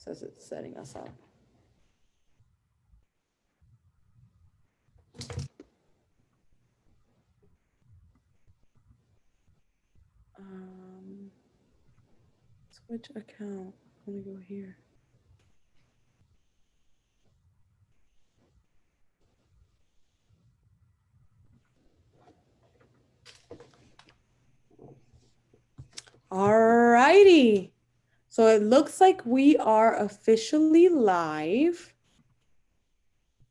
says it's setting us up. Switch account. I'm gonna go here. Alrighty. So it looks like we are officially live.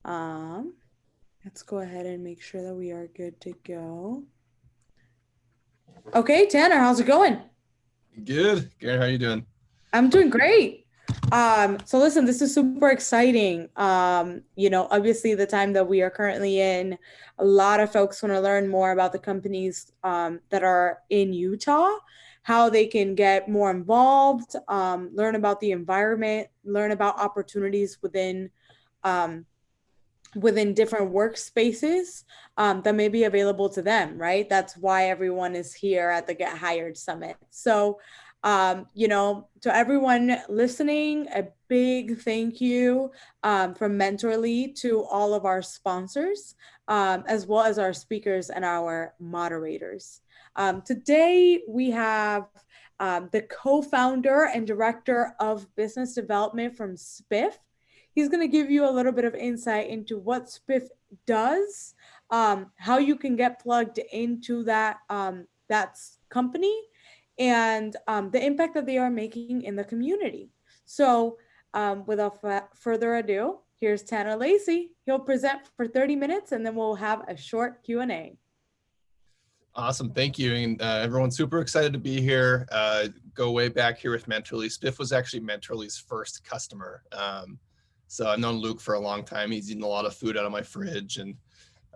Let's go ahead and make sure that we are good to go. Okay, Tanner, how's it going? Good. Gary, how are you doing? I'm doing great. So listen, this is super exciting. Obviously the time that we are currently in, a lot of folks want to learn more about the companies that are in Utah, how they can get more involved, learn about the environment, learn about opportunities within different workspaces that may be available to them, right? That's why everyone is here at the Get Hired Summit. So, to everyone listening, a big thank you from Mentorly to all of our sponsors, as well as our speakers and our moderators. Today, we have the co-founder and director of business development from Spiff. He's going to give you a little bit of insight into what Spiff does, how you can get plugged into that company, and the impact that they are making in the community. So without further ado, here's Tanner Lacey. He'll present for 30 minutes and then we'll have a short Q&A. Awesome. Thank you. And everyone's super excited to be here. Go way back here with Mentorly. Spiff was actually Mentorly's first customer. So I've known Luke for a long time. He's eaten a lot of food out of my fridge, and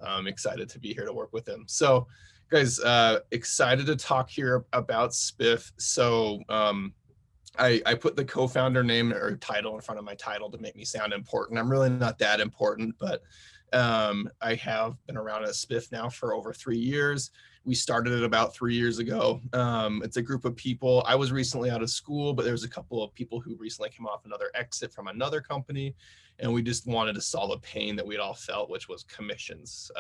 I'm excited to be here to work with him. So guys, excited to talk here about Spiff. So I put the co-founder name or title in front of my title to make me sound important. I'm really not that important, but I have been around at Spiff now for over 3 years. We started it about 3 years ago. It's a group of people. I was recently out of school, but there was a couple of people who recently came off another exit from another company, and we just wanted to solve a pain that we'd all felt, which was commissions.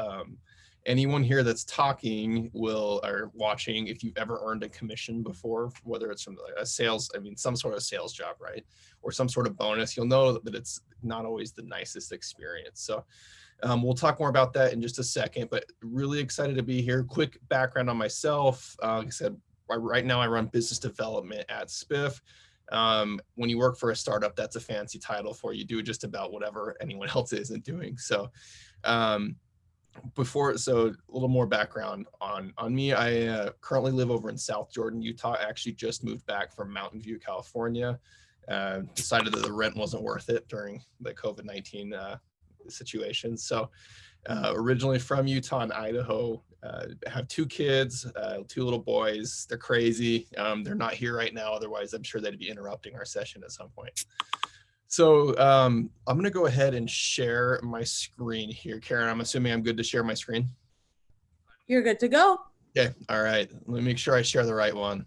Anyone here that's talking or watching, if you've ever earned a commission before, whether it's from a sales, some sort of sales job, right? Or some sort of bonus, you'll know that it's not always the nicest experience. So we'll talk more about that in just a second, but really excited to be here. Quick background on myself. Like I said, right now I run business development at Spiff. When you work for a startup, that's a fancy title for you do just about whatever anyone else isn't doing. So a little more background on me. I currently live over in South Jordan, Utah. I actually just moved back from Mountain View, California. Decided that the rent wasn't worth it during the COVID-19 situation. So originally from Utah and Idaho. Have 2 kids, 2 little boys. They're crazy. They're not here right now. Otherwise, I'm sure they'd be interrupting our session at some point. So I'm going to go ahead and share my screen here. Karen, I'm assuming I'm good to share my screen. You're good to go. Okay. All right. Let me make sure I share the right one.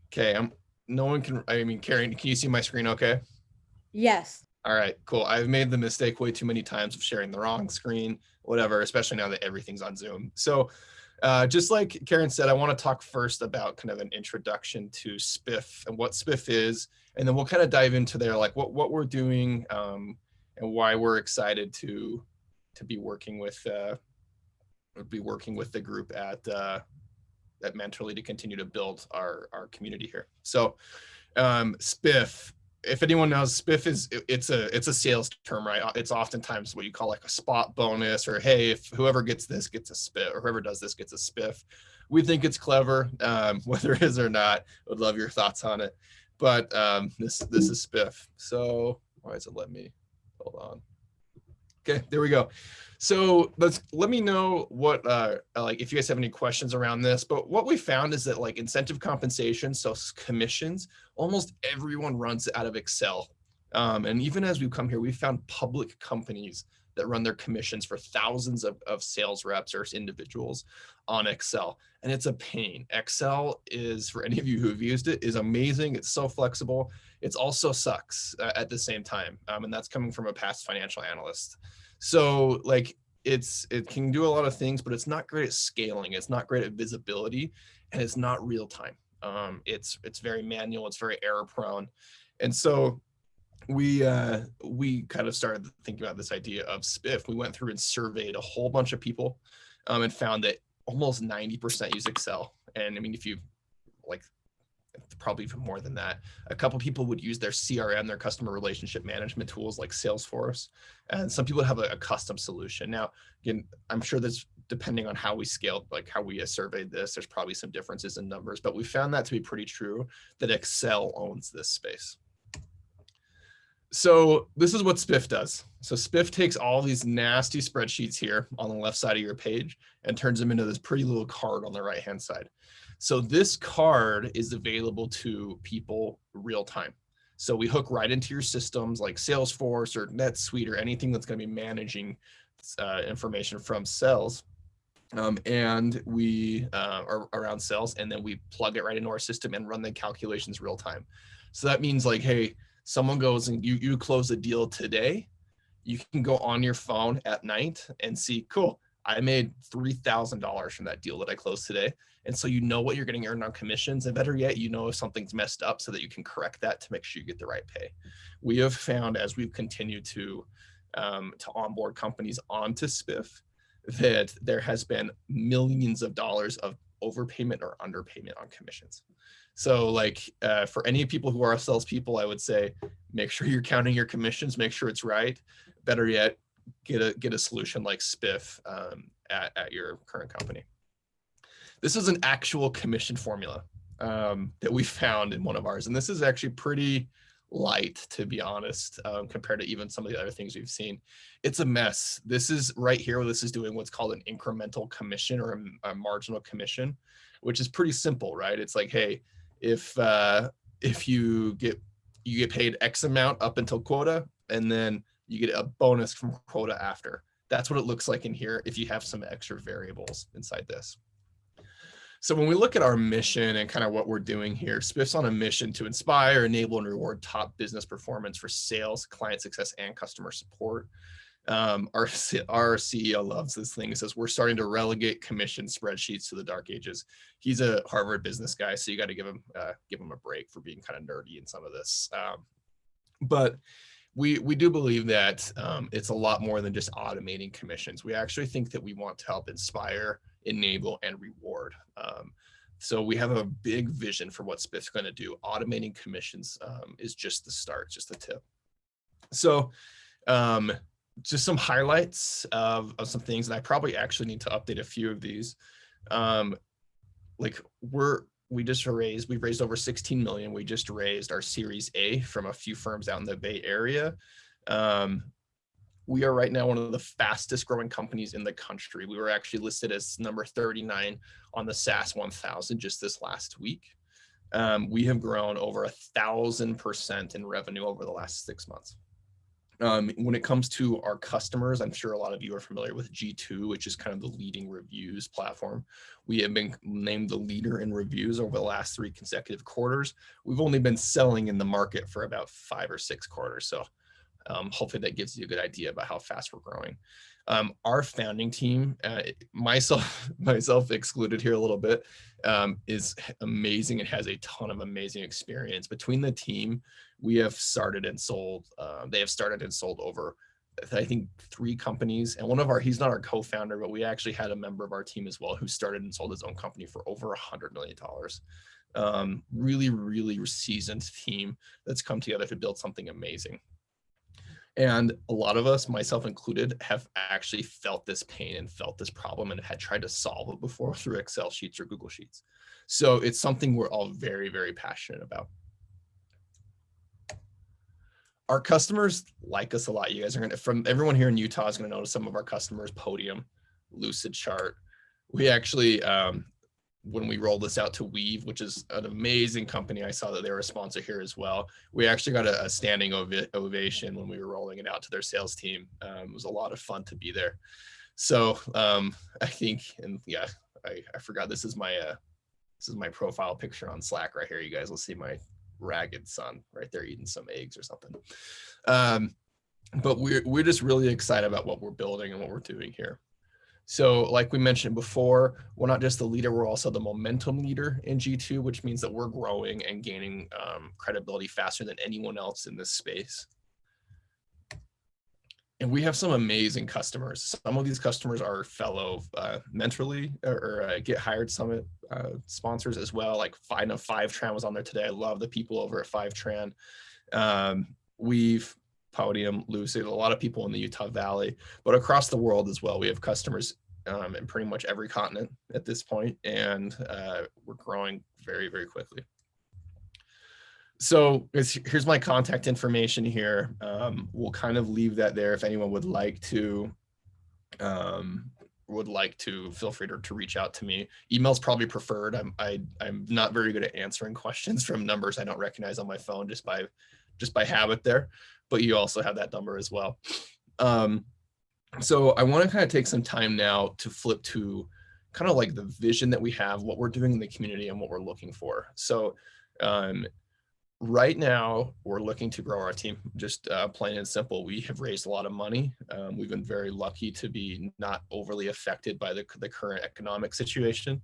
Okay. Karen, can you see my screen okay? Yes. All right, cool. I've made the mistake way too many times of sharing the wrong screen, whatever, especially now that everything's on Zoom. So just like Karen said, I want to talk first about kind of an introduction to Spiff and what Spiff is, and then we'll kind of dive into there, like what we're doing and why we're excited to be working with the group at Mentorly to continue to build our community here. So Spiff. If anyone knows, Spiff it's a sales term, right? It's oftentimes what you call like a spot bonus, or hey, if whoever gets this gets a Spiff, or whoever does this gets a Spiff. We think it's clever, whether it is or not. Would love your thoughts on it. But this is Spiff. So why does it let me? Hold on. Okay, there we go. So let me know what like if you guys have any questions around this. But what we found is that like incentive compensation, so commissions, almost everyone runs out of Excel. And even as we've come here, we found public companies that run their commissions for thousands of sales reps or individuals on Excel. And it's a pain. Excel is, for any of you who have used it, is amazing. It's so flexible. It also sucks at the same time. And that's coming from a past financial analyst. So like it can do a lot of things, but it's not great at scaling. It's not great at visibility, and it's not real time. It's very manual. It's very error prone. And so we kind of started thinking about this idea of Spiff. We went through and surveyed a whole bunch of people and found that almost 90% use Excel. And I mean, if you like, probably even more than that, a couple people would use their CRM, their customer relationship management tools like Salesforce, and some people have a custom solution. Now, again, I'm sure that's depending on how we scaled, like how we surveyed this, there's probably some differences in numbers, but we found that to be pretty true, that Excel owns this space. So this is what Spiff does. So Spiff takes all these nasty spreadsheets here on the left side of your page and turns them into this pretty little card on the right-hand side. So this card is available to people real time. So we hook right into your systems like Salesforce or NetSuite or anything that's going to be managing information from sales. And we are around sales, and then we plug it right into our system and run the calculations real time. So that means like, hey, someone goes and you close a deal today, you can go on your phone at night and see, cool, I made $3,000 from that deal that I closed today. And so you know what you're getting earned on commissions, and better yet, you know if something's messed up so that you can correct that to make sure you get the right pay. We have found, as we've continued to onboard companies onto Spiff, that there has been millions of dollars of overpayment or underpayment on commissions. So like for any people who are salespeople, I would say, make sure you're counting your commissions, make sure it's right. Better yet, get a solution like Spiff at your current company. This is an actual commission formula that we found in one of ours. And this is actually pretty light, to be honest, compared to even some of the other things we've seen. It's a mess. This is right here, this is doing what's called an incremental commission or a marginal commission, which is pretty simple, right? It's like, hey, if you get paid X amount up until quota, and then you get a bonus from quota after. That's what it looks like in here if you have some extra variables inside this. So when we look at our mission and kind of what we're doing here, Spiff's on a mission to inspire, enable, and reward top business performance for sales, client success, and customer support. Our CEO loves this thing. He says, we're starting to relegate commission spreadsheets to the dark ages. He's a Harvard business guy, so you got to give him a break for being kind of nerdy in some of this. But we do believe that it's a lot more than just automating commissions. We actually think that we want to help inspire, enable, and reward. So we have a big vision for what Spiff's going to do. Automating commissions is just the start, just the tip. So just some highlights of some things, and I probably actually need to update a few of these. Like we've raised over 16 million. We just raised our Series A from a few firms out in the Bay Area. We are right now one of the fastest growing companies in the country. We were actually listed as number 39 on the SaaS 1000 just this last week. We have grown over 1,000% in revenue over the last 6 months. When it comes to our customers, I'm sure a lot of you are familiar with G2, which is kind of the leading reviews platform. We have been named the leader in reviews over the last 3 consecutive quarters. We've only been selling in the market for about 5 or 6 quarters. So hopefully that gives you a good idea about how fast we're growing. Our founding team, myself excluded here a little bit, is amazing and has a ton of amazing experience. Between the team, we have started and sold, they have started and sold over, I think, 3 companies. And he's not our co-founder, but we actually had a member of our team as well who started and sold his own company for over $100 million. Really, really seasoned team that's come together to build something amazing. And a lot of us, myself included, have actually felt this pain and felt this problem and had tried to solve it before through Excel sheets or Google Sheets. So it's something we're all very, very passionate about. Our customers like us a lot. You guys are from everyone here in Utah is going to notice some of our customers: Podium, Lucid Chart. We actually, when we rolled this out to Weave, which is an amazing company. I saw that they were a sponsor here as well. We actually got a standing ovation when we were rolling it out to their sales team. It was a lot of fun to be there. So I think, and yeah, I forgot this is my profile picture on Slack right here. You guys will see my ragged son right there eating some eggs or something. But we're just really excited about what we're building and what we're doing here. So like we mentioned before, we're not just the leader, we're also the momentum leader in G2, which means that we're growing and gaining credibility faster than anyone else in this space. And we have some amazing customers. Some of these customers are fellow Mentorly or Get Hired Summit sponsors as well. Like Fivetran was on there today. I love the people over at Fivetran. We've Podium, Lucid, a lot of people in the Utah Valley, but across the world as well. We have customers in pretty much every continent at this point, and we're growing very, very quickly. So here's my contact information here. We'll kind of leave that there if anyone would like to feel free to reach out to me. Email's probably preferred. I'm not very good at answering questions from numbers I don't recognize on my phone just by habit there, but you also have that number as well. So I want to kind of take some time now to flip to kind of like the vision that we have, what we're doing in the community and what we're looking for. So right now we're looking to grow our team, just plain and simple. We have raised a lot of money. We've been very lucky to be not overly affected by the current economic situation,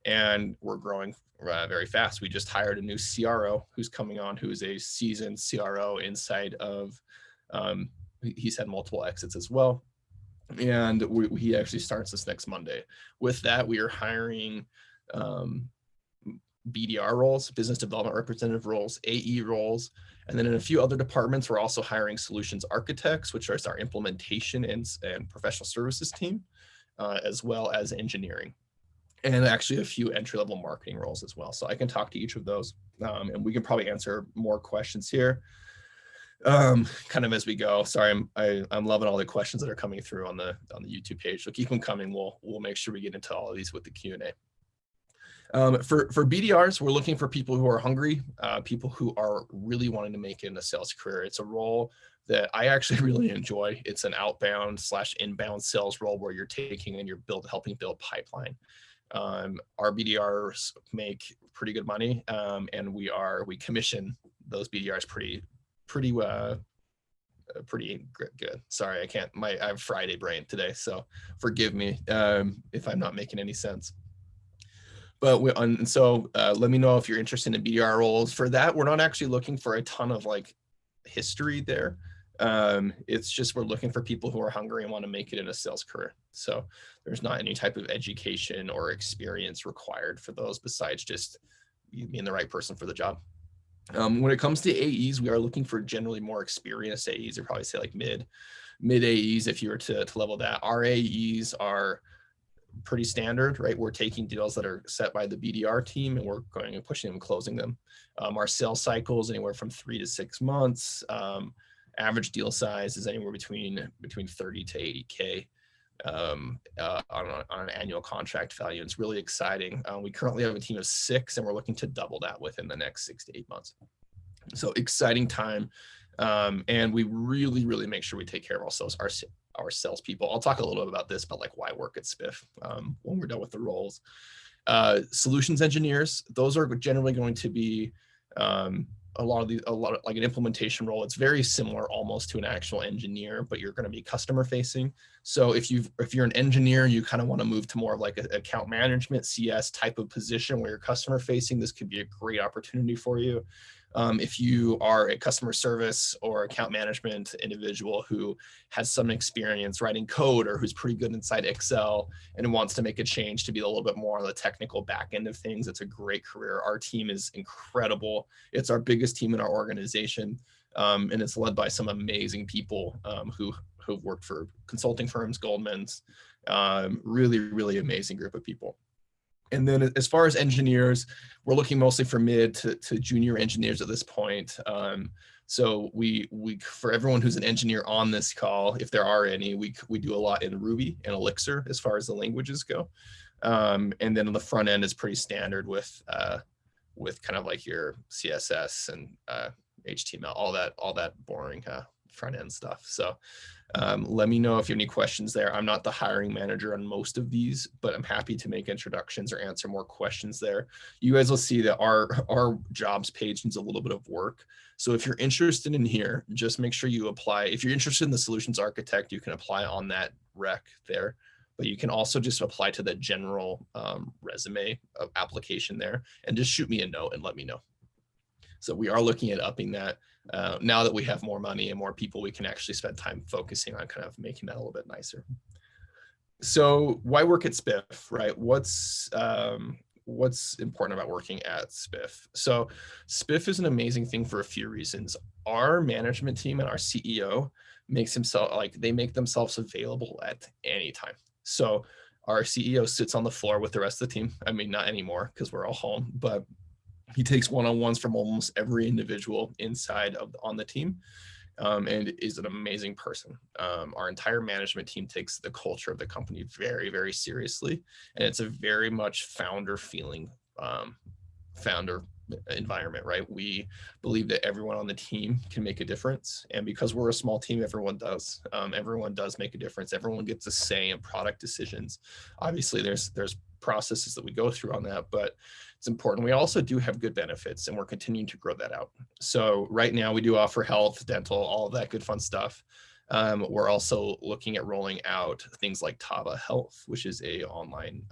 and we're growing very fast. We just hired a new CRO who's coming on, who's a seasoned CRO inside of, he's had multiple exits as well. And he actually starts this next Monday. With that, we are hiring BDR roles, business development representative roles, AE roles, and then in a few other departments, we're also hiring solutions architects, which is our implementation and professional services team, as well as engineering, and actually a few entry-level marketing roles as well. So I can talk to each of those, and we can probably answer more questions here kind of as we go. Sorry, I'm loving all the questions that are coming through on the YouTube page. So keep them coming. We'll make sure we get into all of these with the Q&A. For BDRs, we're looking for people who are hungry, people who are really wanting to make it in a sales career. It's a role that I actually really enjoy. It's an outbound/inbound sales role where you're taking and you're helping build pipeline. Our BDRs make pretty good money, and we commission those BDRs pretty good. Sorry, I have Friday brain today, so forgive me if I'm not making any sense. But let me know if you're interested in BDR roles. For that, we're not actually looking for a ton of like history there. It's just we're looking for people who are hungry and want to make it in a sales career. So there's not any type of education or experience required for those besides just you being the right person for the job. When it comes to AEs, we are looking for generally more experienced AEs. I'd probably say like mid AEs if you were to level that. Our AEs are pretty standard, right? We're taking deals that are set by the BDR team and we're going and pushing them and closing them. Our sales cycles anywhere from 3 to 6 months. Average deal size is anywhere between 30 to 80K on an annual contract value. It's really exciting. We currently have a team of 6 and we're looking to double that within the next 6 to 8 months. So exciting time. And we really make sure we take care of ourselves, our salespeople. I'll talk a little bit about this, but like why work at Spiff when we're done with the roles. Solutions engineers, those are generally going to be a lot of like an implementation role. It's very similar almost to an actual engineer, but you're going to be customer facing. So if you're an engineer, you kind of want to move to more of like an account management CS type of position where you're customer facing, this could be a great opportunity for you. If you are a customer service or account management individual who has some experience writing code or who's pretty good inside Excel and wants to make a change to be a little bit more on the technical back end of things, it's a great career. Our team is incredible. It's our biggest team in our organization, and it's led by some amazing people who've worked for consulting firms, Goldman's, really amazing group of people. And then as far as engineers, we're looking mostly for mid to junior engineers at this point. So we for everyone who's an engineer on this call, if there are any, we do a lot in Ruby and Elixir as far as the languages go. And then on the front end is pretty standard with kind of like your CSS and HTML, all that boring front end stuff. So let me know if you have any questions there. I'm not the hiring manager on most of these, but I'm happy to make introductions or answer more questions there. You guys will see that our jobs page needs a little bit of work. So if you're interested in here, just make sure you apply. If you're interested in the solutions architect, you can apply on that rec there, but you can also just apply to the general resume of application there and just shoot me a note and let me know. So we are looking at upping that. Now that we have more money and more people, we can actually spend time focusing on kind of making that a little bit nicer. So why work at Spiff, right? What's important about working at Spiff? So Spiff is an amazing thing for a few reasons. Our management team and our CEO makes himself, like, they make themselves available at any time. So our CEO sits on the floor with the rest of the team. I mean, not anymore because we're all home, but he takes one-on-ones from almost every individual inside of on the team, and is an amazing person. Our entire management team takes the culture of the company very, very seriously, and it's a very much founder feeling, founder environment, right? We believe that everyone on the team can make a difference, and because we're a small team, everyone does. Everyone does make a difference. Everyone gets a say in product decisions. Obviously, there's processes that we go through on that, but it's important. We also do have good benefits, and we're continuing to grow that out. So right now we do offer health, dental, all of that good fun stuff. We're also looking at rolling out things like Tava Health, which is a online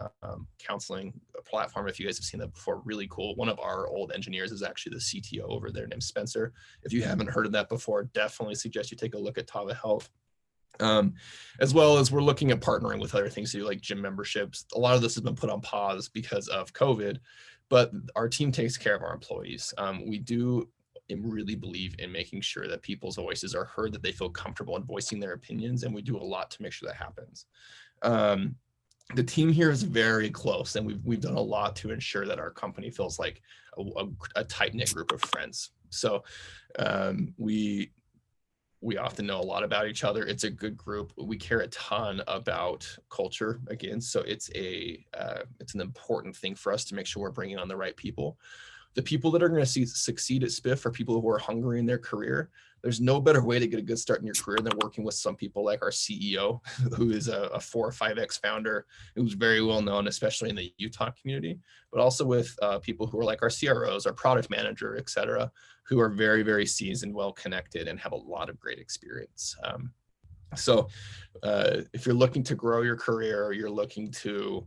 counseling platform. If you guys have seen that before, really cool. One of our old engineers is actually the CTO over there named Spencer. If you haven't heard of that before, definitely suggest you take a look at Tava Health. As well as we're looking at partnering with other things too, like gym memberships. A lot of this has been put on pause because of COVID, but our team takes care of our employees. We do really believe in making sure that people's voices are heard, that they feel comfortable in voicing their opinions, and we do a lot to make sure that happens. The team here is very close, and we've done a lot to ensure that our company feels like a tight-knit group of friends. So we often know a lot about each other. It's a good group. We care a ton about culture again. So it's an important thing for us to make sure we're bringing on the right people. The people that are going to succeed at Spiff are people who are hungry in their career. There's no better way to get a good start in your career than working with some people like our CEO, who is a 4 or 5X founder, who's very well known, especially in the Utah community, but also with people who are like our CROs, our product manager, et cetera, who are very, very seasoned, well connected, and have a lot of great experience. So if you're looking to grow your career, or you're looking to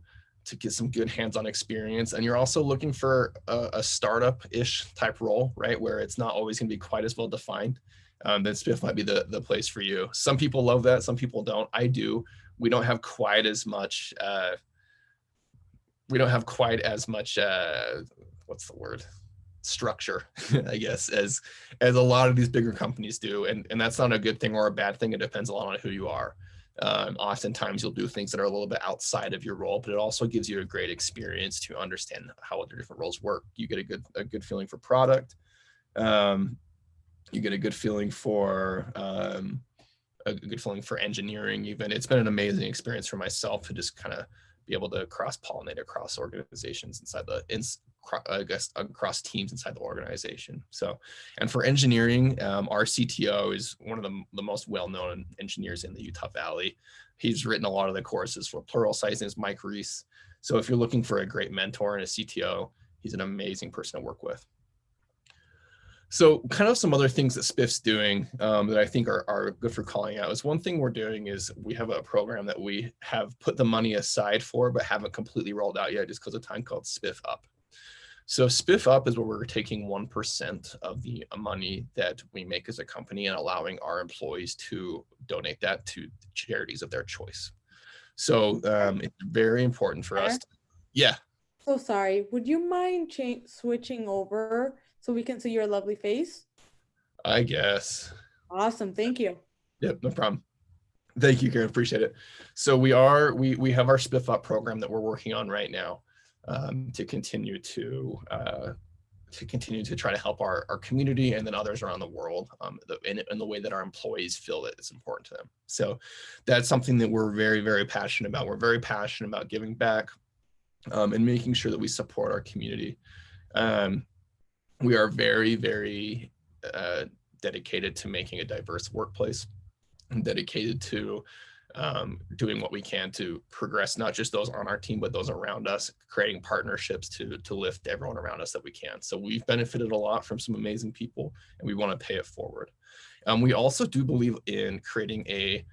get some good hands-on experience, and you're also looking for a startup-ish type role, right, where it's not always going to be quite as well defined, then Spiff might be the place for you. Some people love that, some people don't. I do. We don't have quite as much what's the word, structure, I guess, as a lot of these bigger companies do, and that's not a good thing or a bad thing. It depends a lot on who you are. Oftentimes you'll do things that are a little bit outside of your role, but it also gives you a great experience to understand how other different roles work. You get a good feeling for product. You get a good feeling for engineering. Even it's been an amazing experience for myself to just kind of be able to cross-pollinate across organizations across teams inside the organization. So, and for engineering, our CTO is one of the most well-known engineers in the Utah Valley. He's written a lot of the courses for Pluralsight. His Mike Reese. So if you're looking for a great mentor and a CTO, he's an amazing person to work with. So kind of some other things that Spiff's doing that I think are good for calling out is, one thing we're doing is we have a program that we have put the money aside for, but haven't completely rolled out yet just because of time, called Spiff Up. So Spiff Up is where we're taking 1% of the money that we make as a company and allowing our employees to donate that to charities of their choice. So it's very important for us. Yeah. So sorry. Would you mind switching over so we can see your lovely face? I guess. Awesome. Thank you. Yep, no problem. Thank you, Karen. Appreciate it. So we have our Spiff Up program that we're working on right now to continue to try to help our community and then others around the world in the way that our employees feel that it's important to them. So that's something that we're very, very passionate about. We're very passionate about giving back. and making sure that we support our community. We are very, very dedicated to making a diverse workplace, and dedicated to doing what we can to progress not just those on our team, but those around us, creating partnerships to lift everyone around us that we can. So we've benefited a lot from some amazing people, and we want to pay it forward. We also do believe in creating a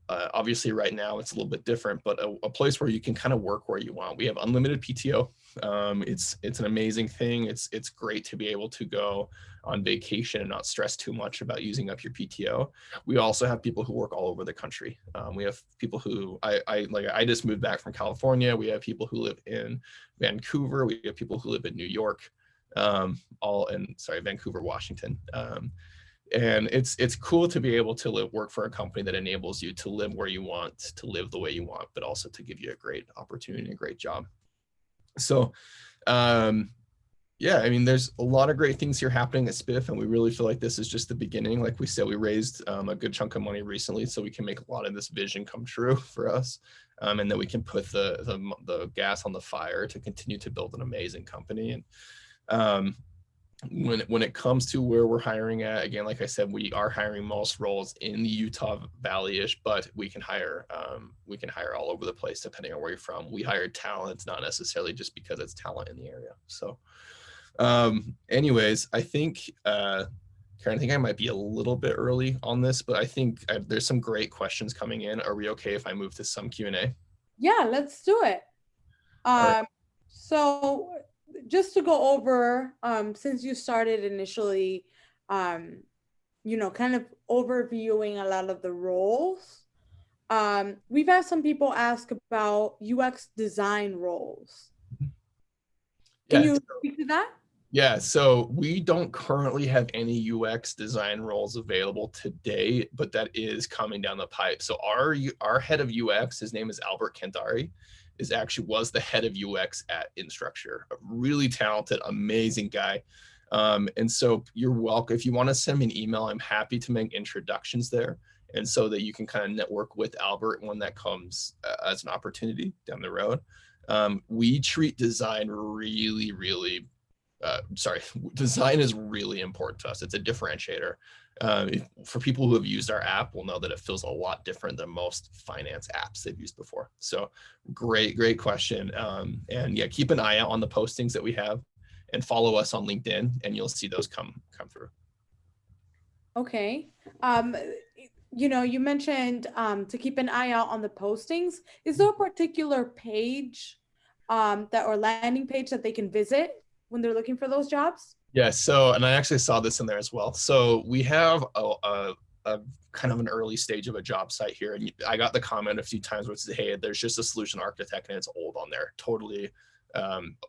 obviously right now it's a little bit different, but a place where you can kind of work where you want. We have unlimited PTO. It's an amazing thing. It's great to be able to go on vacation and not stress too much about using up your PTO. We also have people who work all over the country. We have people who I just moved back from California. We have people who live in Vancouver. We have people who live in New York, Vancouver, Washington. And it's cool to be able to work for a company that enables you to live where you want, to live the way you want, but also to give you a great opportunity and a great job. So yeah, I mean, there's a lot of great things here happening at Spiff, and we really feel like this is just the beginning. Like we said, we raised a good chunk of money recently, so we can make a lot of this vision come true for us, and that we can put the gas on the fire to continue to build an amazing company. And when it comes to where we're hiring at, again, like I said, we are hiring most roles in the Utah Valley-ish, but we can hire all over the place depending on where you're from. We hire talent, not necessarily just because it's talent in the area. So anyways, I think Karen, I think I might be a little bit early on this, but I think there's some great questions coming in. Are we okay if I move to some Q&A? Yeah, let's do it. All right. So just to go over, since you started initially, kind of overviewing a lot of the roles, we've had some people ask about UX design roles. Can Yeah. you speak to that? Yeah, so we don't currently have any UX design roles available today, but that is coming down the pipe. So our head of UX, his name is Albert Kandari, was the head of UX at Instructure, a really talented, amazing guy. And so you're welcome. If you want to send me an email, I'm happy to make introductions there. And so that you can kind of network with Albert when that comes as an opportunity down the road. We treat design really, design is really important to us. It's a differentiator. For people who have used our app will know that it feels a lot different than most finance apps they've used before. So great question. And yeah, keep an eye out on the postings that we have, and follow us on LinkedIn, and you'll see those come through. Okay. You mentioned to keep an eye out on the postings. Is there a particular page or landing page that they can visit when they're looking for those jobs? Yeah, so, and I actually saw this in there as well. So we have a kind of an early stage of a job site here. And I got the comment a few times where it says, hey, there's just a solution architect and it's old on there. Totally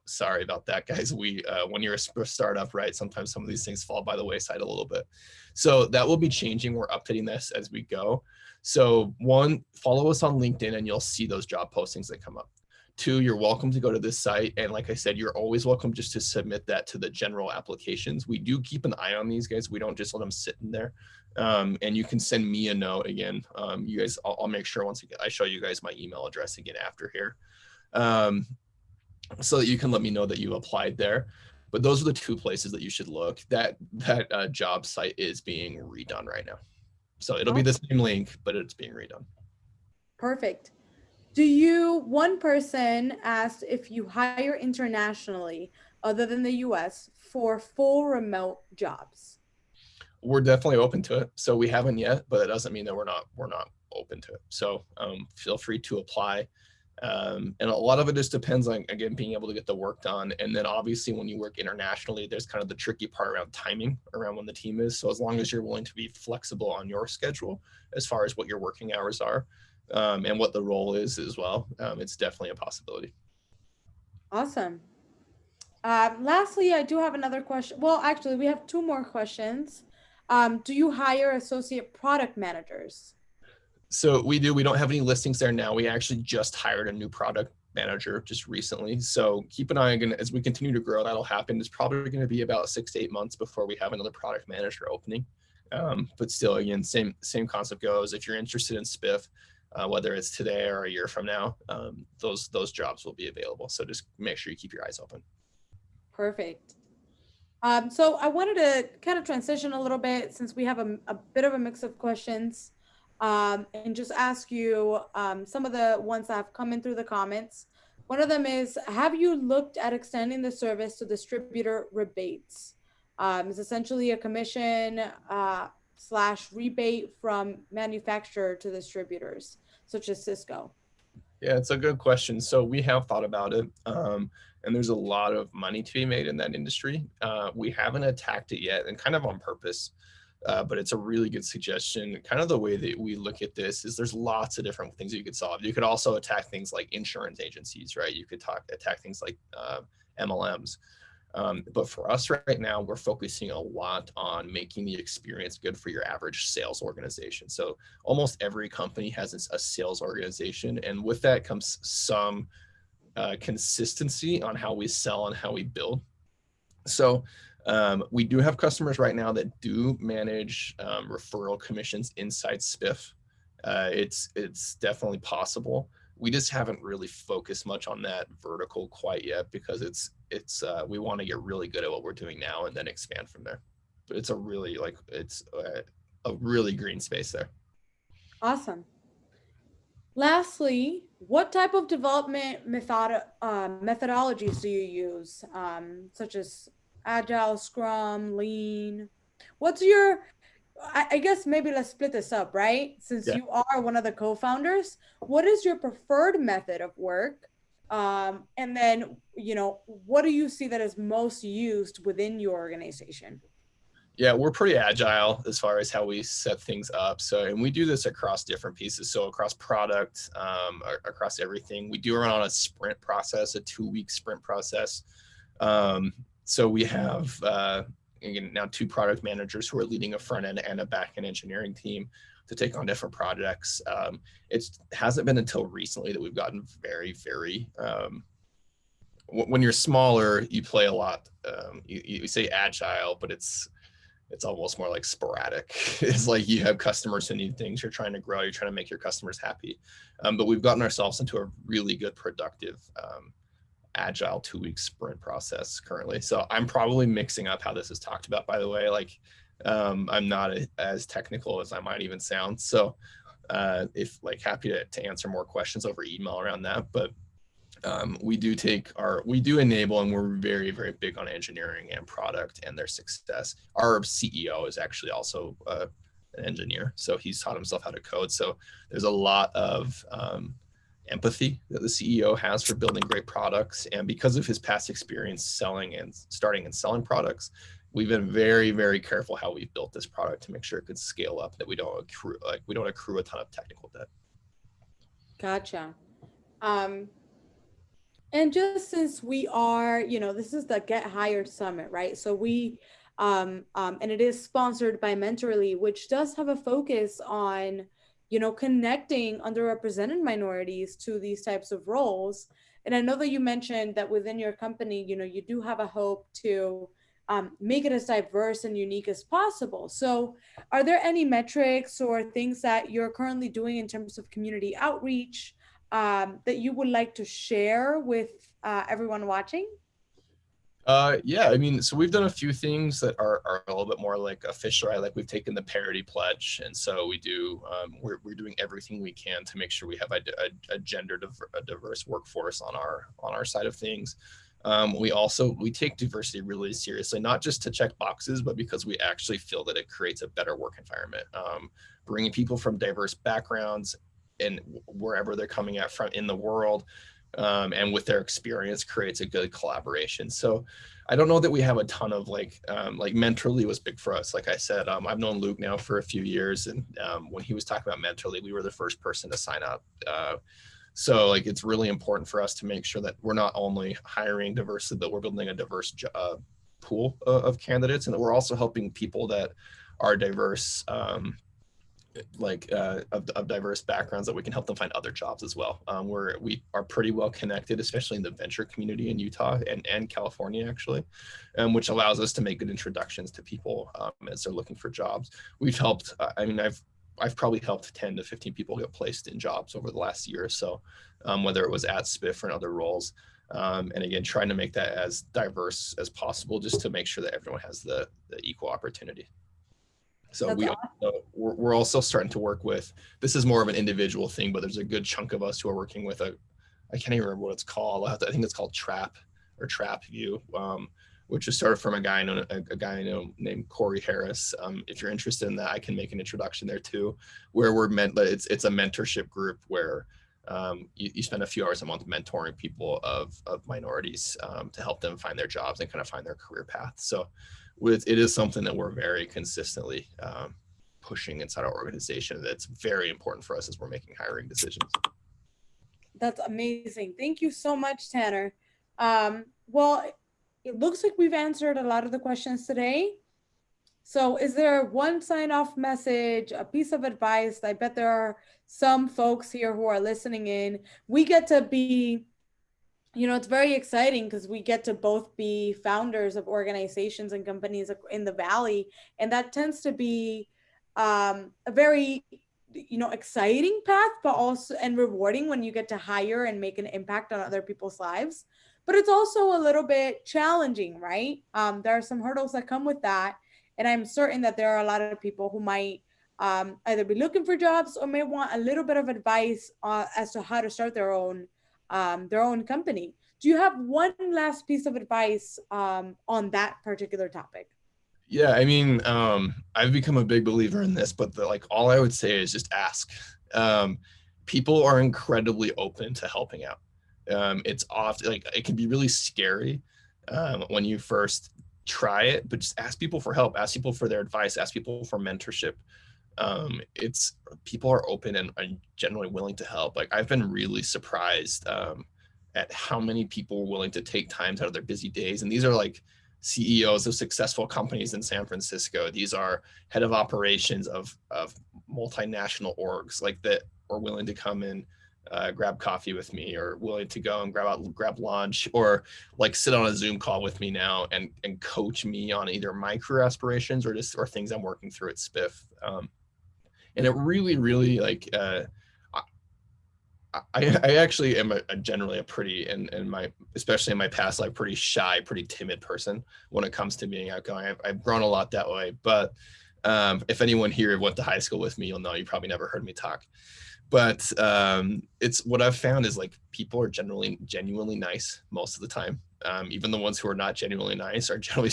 sorry about that, guys. When you're a startup, right, sometimes some of these things fall by the wayside a little bit. So that will be changing. We're updating this as we go. So one, follow us on LinkedIn and you'll see those job postings that come up. Two, you're welcome to go to this site. And like I said, you're always welcome just to submit that to the general applications. We do keep an eye on these guys. We don't just let them sit in there. And you can send me a note again. You guys, I'll make sure once again, I show you guys my email address again after here. So that you can let me know that you applied there. But those are the two places that you should look. That job site is being redone right now. So it'll be the same link, but it's being redone. Perfect. One person asked if you hire internationally other than the US for full remote jobs. We're definitely open to it. So we haven't yet, but it doesn't mean that we're not open to it. So feel free to apply. And a lot of it just depends on, again, being able to get the work done. And then obviously when you work internationally, there's kind of the tricky part around timing, around when the team is. So as long as you're willing to be flexible on your schedule, as far as what your working hours are, and what the role is as well, it's definitely a possibility. Awesome. Lastly, I do have another question. Well, actually, we have two more questions. Do you hire associate product managers? So we do. We don't have any listings there now. We actually just hired a new product manager just recently. So keep an eye again as we continue to grow. That'll happen. It's probably going to be about 6 to 8 months before we have another product manager opening. But still, again, same concept goes. If you're interested in Spiff, whether it's today or a year from now, those jobs will be available. So just make sure you keep your eyes open. Perfect. So I wanted to kind of transition a little bit since we have a bit of a mix of questions, and just ask you some of the ones that have come in through the comments. One of them is, have you looked at extending the service to distributor rebates? It's essentially a commission slash rebate from manufacturer to distributors, such as Cisco. Yeah, it's a good question. So we have thought about it, and there's a lot of money to be made in that industry. We haven't attacked it yet, and kind of on purpose, but it's a really good suggestion. Kind of the way that we look at this is there's lots of different things that you could solve. You could also attack things like insurance agencies, right? You could attack things like MLMs. But for us right now, we're focusing a lot on making the experience good for your average sales organization. So almost every company has a sales organization, and with that comes some consistency on how we sell and how we build. So we do have customers right now that do manage referral commissions inside Spiff. It's definitely possible. We just haven't really focused much on that vertical quite yet because we want to get really good at what we're doing now and then expand from there. But it's a really a really green space there. Awesome. Lastly, what type of development methodologies do you use, such as Agile, Scrum, Lean? What's your, I guess maybe let's split this up, right? Since Yeah. you are one of the co-founders, what is your preferred method of work? And then, what do you see that is most used within your organization? Yeah, we're pretty agile as far as how we set things up. So, and we do this across different pieces. So across product, across everything, we do run on a sprint process, a 2-week sprint process. So we have, again, now 2 product managers who are leading a front end and a back end engineering team to take on different projects. It hasn't been until recently that we've gotten very, very, when you're smaller, you play a lot. You say agile, but it's almost more like sporadic. It's like you have customers who need things, you're trying to grow, you're trying to make your customers happy. But we've gotten ourselves into a really good, productive, agile 2-week sprint process currently. So I'm probably mixing up how this is talked about, by the way. Like, I'm not as technical as I might even sound. So if happy to answer more questions over email around that. But we do enable, and we're very, very big on engineering and product and their success. Our CEO is actually also an engineer, so he's taught himself how to code. So there's a lot of empathy that the CEO has for building great products. And because of his past experience selling and starting and selling products, we've been very, very careful how we've built this product to make sure it could scale up, that we don't accrue a ton of technical debt. Gotcha. Um, And just since we are, this is the Get Hired Summit, right? So and it is sponsored by Mentorly, which does have a focus on, connecting underrepresented minorities to these types of roles. And I know that you mentioned that within your company, you do have a hope to make it as diverse and unique as possible. So are there any metrics or things that you're currently doing in terms of community outreach that you would like to share with everyone watching? Yeah, I mean, so we've done a few things that are a little bit more like official, right? Like we've taken the parity pledge, and so we do. We're doing everything we can to make sure we have a diverse workforce on our side of things. We take diversity really seriously, not just to check boxes, but because we actually feel that it creates a better work environment. Bringing people from diverse backgrounds and wherever they're coming at from in the world, and with their experience creates a good collaboration. So I don't know that we have a ton of like Mentorly was big for us. Like I said, I've known Luke now for a few years, and when he was talking about Mentorly, we were the first person to sign up. So like it's really important for us to make sure that we're not only hiring diversity, but we're building a diverse pool of candidates, and that we're also helping people that are diverse, of diverse backgrounds, that we can help them find other jobs as well. We are pretty well connected, especially in the venture community in Utah and California, actually, which allows us to make good introductions to people as they're looking for jobs. We've helped, I've probably helped 10 to 15 people get placed in jobs over the last year or so, whether it was at Spiff or in other roles. And again, trying to make that as diverse as possible, just to make sure that everyone has the equal opportunity. So That's we're also starting to work with, this is more of an individual thing, but there's a good chunk of us who are working with I can't even remember what it's called. I think it's called Trap or Trap View, which is started from a guy named Corey Harris. If you're interested in that, I can make an introduction there too, where it's a mentorship group where you spend a few hours a month mentoring people of minorities to help them find their jobs and kind of find their career path. So it is something that we're very consistently pushing inside our organization. That's very important for us as we're making hiring decisions. That's amazing. Thank you so much, Tanner. Well, it looks like we've answered a lot of the questions today. So is there one sign-off message, a piece of advice? I bet there are some folks here who are listening in. We get to be, it's very exciting because we get to both be founders of organizations and companies in the Valley. And that tends to be a very, exciting path, but also and rewarding when you get to hire and make an impact on other people's lives. But it's also a little bit challenging, right? There are some hurdles that come with that. And I'm certain that there are a lot of people who might either be looking for jobs or may want a little bit of advice as to how to start their own company. Do you have one last piece of advice on that particular topic? Yeah, I mean, I've become a big believer in this, but all I would say is just ask. People are incredibly open to helping out. It's often it can be really scary when you first try it, but just ask people for help, ask people for their advice, ask people for mentorship. It's people are open and generally willing to help. I've been really surprised at how many people are willing to take times out of their busy days, and these are CEOs of successful companies in San Francisco. These are head of operations of multinational orgs that are willing to come and grab coffee with me, or willing to go and grab lunch, or sit on a Zoom call with me now and coach me on either my career aspirations or things I'm working through at Spiff. And it really, really I actually am generally a pretty, especially in my past life, pretty shy, pretty timid person when it comes to being outgoing. I've grown a lot that way, but if anyone here went to high school with me, you'll know you probably never heard me talk. But it's what I've found is people are genuinely nice most of the time. Even the ones who are not genuinely nice are generally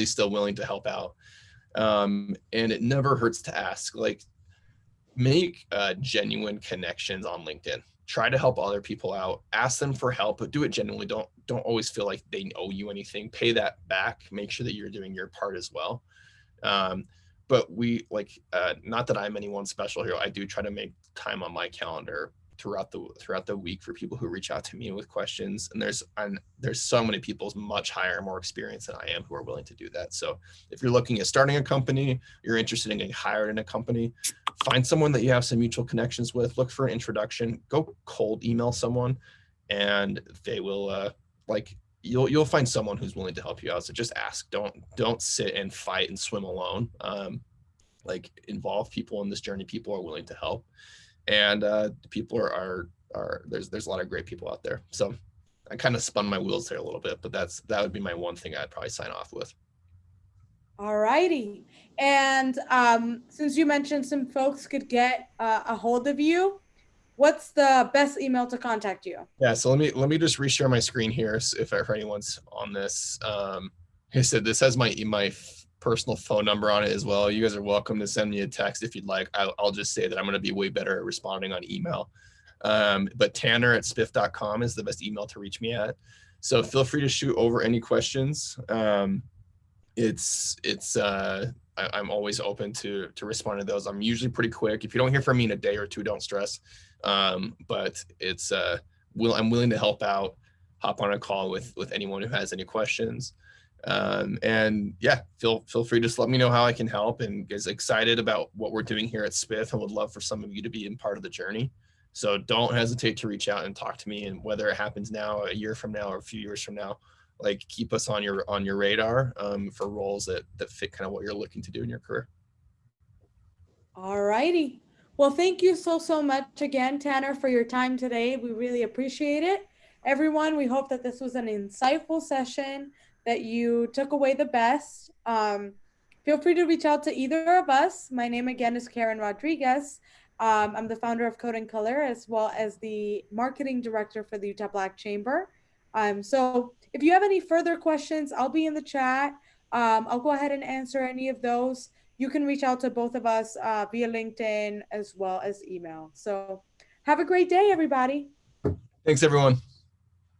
still willing to help out. And it never hurts to ask. Make genuine connections on LinkedIn. Try to help other people out. Ask them for help, but do it genuinely. Don't always feel like they owe you anything. Pay that back. Make sure that you're doing your part as well. But we not that I'm anyone special here. I do try to make time on my calendar throughout the week for people who reach out to me with questions. And there's so many people much higher, more experienced than I am who are willing to do that. So if you're looking at starting a company, you're interested in getting hired in a company, find someone that you have some mutual connections with, look for an introduction, go cold email someone, and they will you'll find someone who's willing to help you out. So just ask. Don't sit and fight and swim alone. Involve people in this journey. People are willing to help, and people are there's a lot of great people out there. So I kind of spun my wheels there a little bit, but that would be my one thing I'd probably sign off with. All righty. And since you mentioned some folks could get a hold of you, what's the best email to contact you? Yeah, so let me just reshare my screen here if anyone's on this. Like I said, this has my personal phone number on it as well. You guys are welcome to send me a text if you'd like. I'll just say that I'm going to be way better at responding on email. But Tanner@spiff.com is the best email to reach me at. So feel free to shoot over any questions. I'm always open to respond to those. I'm usually pretty quick. If you don't hear from me in a day or two, don't stress. But I'm willing to help out, hop on a call with anyone who has any questions. And yeah, feel free to just let me know how I can help, and is excited about what we're doing here at Spiff and would love for some of you to be in part of the journey. So don't hesitate to reach out and talk to me, and whether it happens now, a year from now, or a few years from now, keep us on your radar for roles that fit kind of what you're looking to do in your career. All righty. Well, thank you so much again, Tanner, for your time today. We really appreciate it. Everyone, we hope that this was an insightful session, that you took away the best. Feel free to reach out to either of us. My name again is Karen Rodriguez. I'm the founder of Code and Color, as well as the marketing director for the Utah Black Chamber. So if you have any further questions, I'll be in the chat. I'll go ahead and answer any of those. You can reach out to both of us via LinkedIn as well as email. So have a great day, everybody. Thanks, everyone.